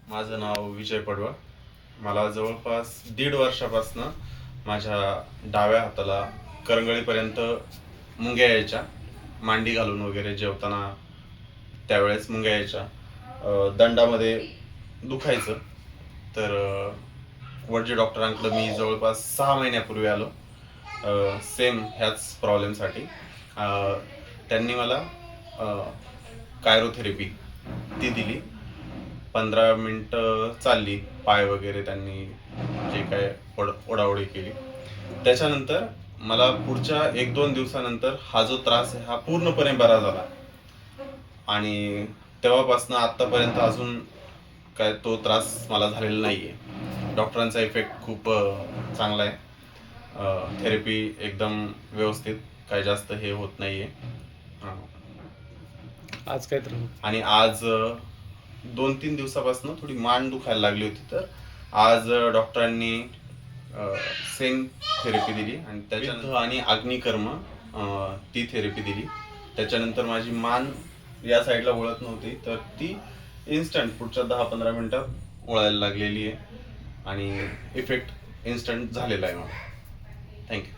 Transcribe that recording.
माझं नाव विजय पडवळ. मला जवळपास 1.5 वर्षापासून माझ्या डाव्या हाताला करंगळीपर्यंत मुंग्या यायच्या. मांडी घालून वगैरे जेवताना त्यावेळेस मुंग्या यायच्या. दंडामध्ये दुखायचं. तर वडजे डॉक्टरांकडे मी जवळपास 6 महिन्यापूर्वी आलो, सेम ह्याच प्रॉब्लेमसाठी. त्यांनी मला कायरोथेरपी ती दिली. 15 मिनटं चालली, पाय वगैरे त्यांनी जे काय ओढाओढी केली. त्याच्यानंतर मला पुढच्या 1-2 दिवसानंतर हा जो त्रास आहे हा पूर्णपणे बरा झाला आणि तेव्हापासून आत्तापर्यंत अजून काय तो त्रास मला झालेला नाही आहे. डॉक्टरांचा इफेक्ट खूप चांगला आहे. थेरपी एकदम व्यवस्थित, काही जास्त हे होत नाही आहे. आज काय तर आणि आज 2-3 दिवसापासून थोडी मान दुखायला लागली होती. तर आज डॉक्टरांनी सेम थेरपी दिली आणि त्याच्यानंतर आणि अग्निकर्म ती थेरपी दिली. त्याच्यानंतर माझी मान या साईडला वळत नव्हती, तर ती इन्स्टंट पुढच्या 10-15 मिनिटात वळायला लागलेली आहे आणि इफेक्ट इन्स्टंट झालेला आहे मला. थँक्यू.